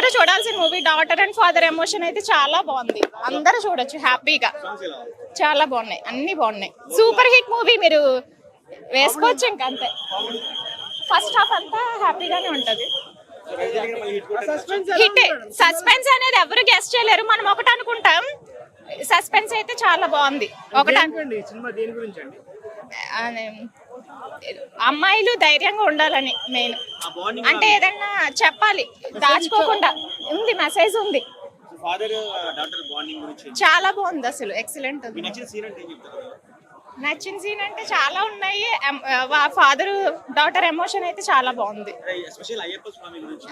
అందరూ చూడాల్సిన movie. Daughter and father emotion అయితే చాలా బాగుంది, అందరూ చూడొచ్చు హ్యాపీగా. చాలా బాగున్నాయి, అన్ని బాగున్నాయి. సూపర్ హిట్ మూవీ, మీరు వేసుకోవచ్చు ఇంకా అంతే. ఫస్ట్ హాఫ్ అంతా హ్యాపీగానే ఉంటది. హిట్ సస్పెన్స్ అనేది ఎవరు గెస్ట్ చేయలేరు, మనం ఒకటి అనుకుంటాం. సస్పెన్స్ అయితే చాలా బాగుంది. అమ్మాయిలు ధైర్యంగా ఉండాలని మెయిన్, అంటే ఏదైనా చెప్పాలి దాచుకోకుండా ఉంది, మెసేజ్ ఉంది. చాలా బాగుంది, అసలు ఎక్సలెంట్ ఉంది. నచ్చిన సీన్ అంటే చాలా ఉన్నాయి. ఫాదర్ డాటర్ ఎమోషన్ అయితే చాలా బాగుంది.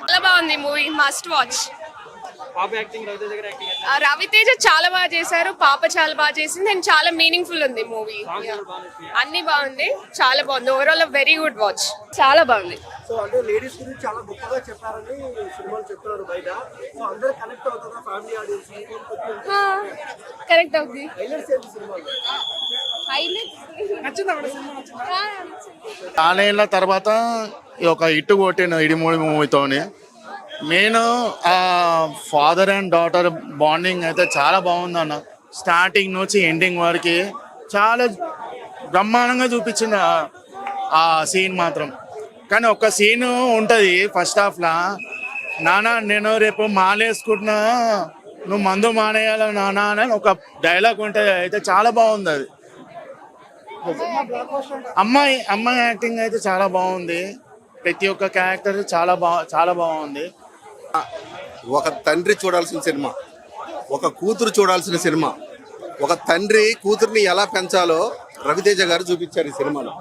చాలా బాగుంది మూవీ, మస్ట్ వాచ్. రవితేజ చాలా బాగా చేశారు, పాప చాలా బాగా చేసింది, అండ్ చాలా మీనింగ్ఫుల్ ఉంది మూవీ. అన్ని బాగుంది, చాలా బాగుంది. ఓవరాల్ వెరీ గుడ్ వాచ్, చాలా బాగుంది. సో అంటే లేడీస్ గురించి చాలా గొప్పగా చెప్పారని సినిమాలు చెప్తున్నారు బయట. సో అందరూ కనెక్ట్ అవుతారా ఫ్యామిలీ ఆడియన్స్? కరెక్ట్ అవుతుంది. చాలా ఏళ్ళ తర్వాత ఒక హిట్ కొట్టిన ఇడిమూడి మూవీతోని. మెయిన్ ఆ ఫాదర్ అండ్ డాటర్ బాండింగ్ అయితే చాలా బాగుందన్న. స్టార్టింగ్ నుంచి ఎండింగ్ వరకు చాలా బ్రహ్మాండంగా చూపించింది ఆ సీన్ మాత్రం. కానీ ఒక సీన్ ఉంటుంది ఫస్ట్ హాఫ్లో, నానా నేను రేపు మాలేసుకుంటున్నా, నువ్వు మందు మానేయాల నానా అని ఒక డైలాగ్ ఉంటుంది. అయితే చాలా బాగుంది అది. అమ్మాయి యాక్టింగ్ అయితే చాలా బాగుంది. ప్రతి ఒక్క క్యారెక్టర్ చాలా బాగుంది. ఒక తండ్రి చూడాల్సిన సినిమా, ఒక కూతురు చూడాల్సిన సినిమా. ఒక తండ్రి కూతుర్ని ఎలా పెంచాలో రవితేజ గారు చూపించారు ఈ సినిమాలో.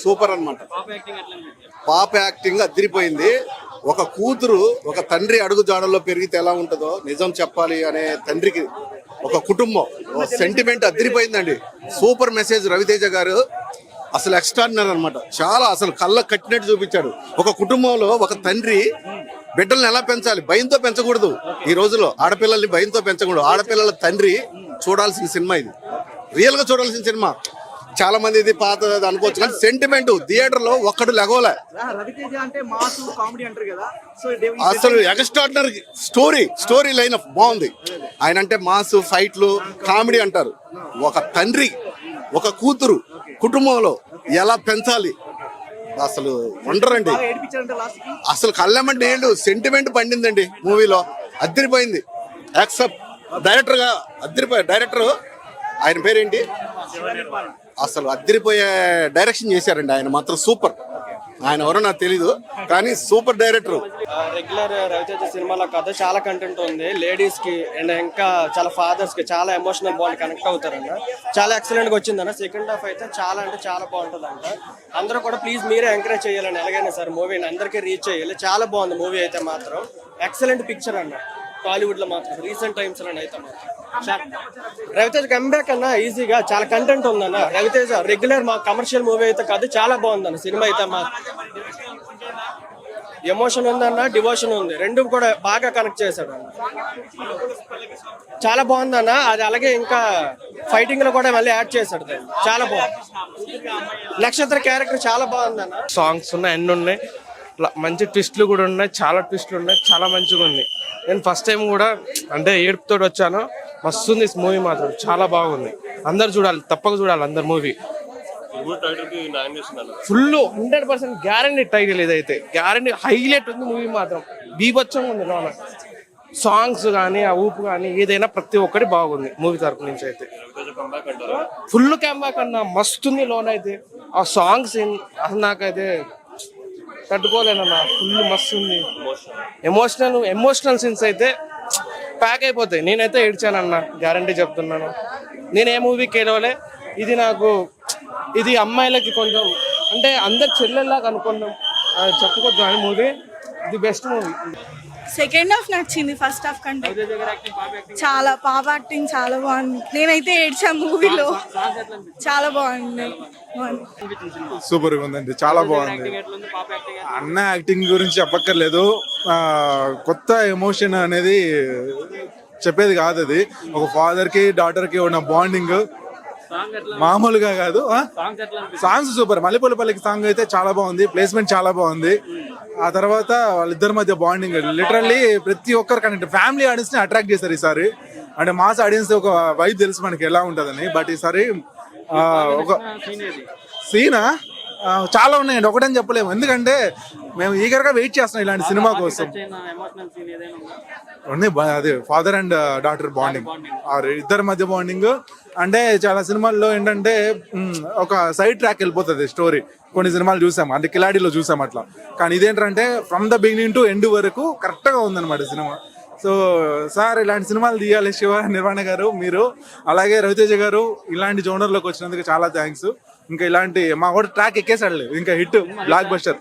సూపర్ అన్నమాట. పాప యాక్టింగ్ అదిరిపోయింది. ఒక కూతురు ఒక తండ్రి అడుగు జాడల్లో పెరిగితే ఎలా ఉంటుందో నిజం చెప్పాలి అనే తండ్రికి ఒక కుటుంబం సెంటిమెంట్ అదిరిపోయిందండి. సూపర్ మెసేజ్ రవితేజ గారు, అసలు ఎక్స్ట్రాడినరీ అనమాట. చాలా అసలు కళ్ళ కట్టినట్టు చూపించాడు. ఒక కుటుంబంలో ఒక తండ్రి బిడ్డల్ని ఎలా పెంచాలి, భయంతో పెంచకూడదు. ఈ రోజులో ఆడపిల్లల్ని భయంతో పెంచకూడదు. ఆడపిల్లల తండ్రి చూడాల్సిన సినిమా ఇది, రియల్ గా చూడాల్సిన సినిమా. చాలా మంది ఇది పాత అనుకోవచ్చు, కానీ సెంటిమెంట్ థియేటర్ లో ఒక్కడు లెగవలే. అసలు ఎక్స్ట్రాడినరీ స్టోరీ లైన్ ఆఫ్ బాగుంది. ఆయన అంటే మాస్, ఫైట్లు, కామెడీ అంటారు. ఒక తండ్రి ఒక కూతురు కుటుంబంలో ఎలా పెంచాలి, అసలు వండరండి. అసలు కళ్ళమంటే ఏండు సెంటిమెంట్ పండిందండి మూవీలో. అదిరిపోయింది. యాక్సెప్ట్ డైరెక్టర్ గా అదిరిపోయే డైరెక్టర్, ఆయన పేరేంటి, అసలు అదిరిపోయే డైరెక్షన్ చేశారండి. ఆయన మాత్రం సూపర్. ఆయన ఎవరో నాకు తెలీదు, కానీ సూపర్ డైరెక్టర్. రెగ్యులర్ రవితేజ సినిమాలో కథ చాలా కంటెంట్ ఉంది. లేడీస్ కి అండ్ ఇంకా చాలా ఫాదర్స్ కి చాలా ఎమోషనల్ బాండ్ కనెక్ట్ అవుతారన్న. చాలా ఎక్సలెంట్ గా వచ్చిందన్న. సెకండ్ హాఫ్ అయితే చాలా అంటే చాలా బాగుంటుంది అంట. అందరూ కూడా ప్లీజ్ మీరే ఎంకరేజ్ చేయాలని, ఎలాగైనా సార్ మూవీని అందరికీ రీచ్ చేయాలి. చాలా బాగుంది మూవీ అయితే మాత్రం. ఎక్సలెంట్ పిక్చర్ అన్న. టాలీవుడ్ లో మాత్రం రీసెంట్ టైమ్స్ లో అయితే మాత్రం రవితేజ కంబ్యాక్ అన్న ఈజీగా చాలా కంటెంట్ ఉందన్న. రవితేజ రెగ్యులర్ మా కమర్షియల్ మూవీ అయితే కాదు, చాలా బాగుందన్న సినిమా అయితే మా. ఎమోషన్ ఉందన్న, డివోషన్ ఉంది, రెండు కూడా బాగా కనెక్ట్ చేశాడు అన్న. చాలా బాగుందన్న అది. అలాగే ఇంకా ఫైటింగ్ లో కూడా మళ్ళీ యాడ్ చేశాడు దాన్ని. చాలా బాగుంది. నక్షత్ర క్యారెక్టర్ చాలా బాగుందన్న. సాంగ్స్ ఉన్నాయి, అన్ని ఉన్నాయి, మంచి ట్విస్ట్లు కూడా ఉన్నాయి, చాలా ట్విస్ట్లు ఉన్నాయి, చాలా మంచిగా ఉంది. నేను ఫస్ట్ టైం కూడా అంటే ఏడుపుతో వచ్చాను. మస్తు ఉంది మూవీ మాత్రం, చాలా బాగుంది. అందరు చూడాలి, తప్పక చూడాలి అందరు మూవీ. ఫుల్ 100% గ్యారంటీ టైటిల్ ఇదైతే, గ్యారంటీ హైలైట్ ఉంది మూవీ మాత్రం. బీభత్సంగా ఉంది లోన. సాంగ్స్ కానీ ఆ ఊపు కానీ ఏదైనా ప్రతి ఒక్కటి బాగుంది మూవీ తరపు నుంచి అయితే. ఫుల్ క్యాంబ్యాక్ అన్న, మస్తుంది లోన్ అయితే. ఆ సాంగ్స్ అసలు నాకైతే తట్టుకోలేనన్నా, ఫుల్ మస్తు ఉంది. ఎమోషనల్ సీన్స్ అయితే ప్యాక్ అయిపోతాయి. నేనైతే ఏడ్చానన్నా, గ్యారంటీ చెప్తున్నాను. నేను ఏ మూవీకి వెళ్ళలే. ఇది అమ్మాయిలకి కొంచెం అంటే అందరు చెల్లెల్లాగా అనుకున్నాం చెప్పుకోవచ్చు. కానీ మూవీ ఇది బెస్ట్ మూవీ. సెకండ్ హాఫ్ నచ్చింది ఫస్ట్ హాఫ్ కంటే. చాలా పాప యాక్టింగ్ చాలా బాగుంది. నేనైతే ఏడ్చా మూవీలో. చాలా బాగుంది. సూపర్ ఉందండి, చాలా బాగుంది. అన్న యాక్టింగ్ గురించి చెప్పక్కర్లేదు. కొత్త ఎమోషన్ అనేది చెప్పేది కాదు. అది ఒక ఫాదర్ కి డాటర్ కి ఉన్న బాండింగ్ మామూలుగా కాదు. Songs super. మల్లెపూలపల్లికి సాంగ్ అయితే చాలా బాగుంది. ప్లేస్మెంట్ చాలా బాగుంది. ఆ తర్వాత వాళ్ళిద్దరి మధ్య బాండింగ్ లిటరల్లీ ప్రతి ఒక్కరు కనెక్ట్ ఫ్యామిలీ ఆడియన్స్ ని అట్రాక్ట్ చేశారు ఈసారి. అంటే మాస్ ఆడియన్స్ ఒక వైబ్ తెలుసు మనకి ఎలా ఉంటుందని. బట్ ఈసారి ఒక సీనా చాలా ఉన్నాయండి, ఒకటని చెప్పలేము. ఎందుకంటే మేము ఈగర్గా వెయిట్ చేస్తున్నాం ఇలాంటి సినిమా కోసం. అదే ఫాదర్ అండ్ డాటర్ బాండింగ్, ఇద్దరి మధ్య బాండింగ్. అంటే చాలా సినిమాల్లో ఏంటంటే ఒక సైడ్ ట్రాక్ వెళ్ళిపోతుంది స్టోరీ. కొన్ని సినిమాలు చూసాం, అంటే కిలాడిలో చూసాం అట్లా. కానీ ఇదేంటంటే from the beginning to end వరకు కరెక్ట్గా ఉందన్నమాట సినిమా. సో సార్ ఇలాంటి సినిమాలు తీయాలి శివ నిర్వాణ గారు, మీరు అలాగే రవితేజ గారు ఇలాంటి జోనర్లోకి వచ్చినందుకు చాలా థ్యాంక్స్. ఇంకా ఇలాంటి మా కూడా ట్రాక్ ఎక్కేసాడు, ఇంకా హిట్ బ్లాక్ బస్టర్.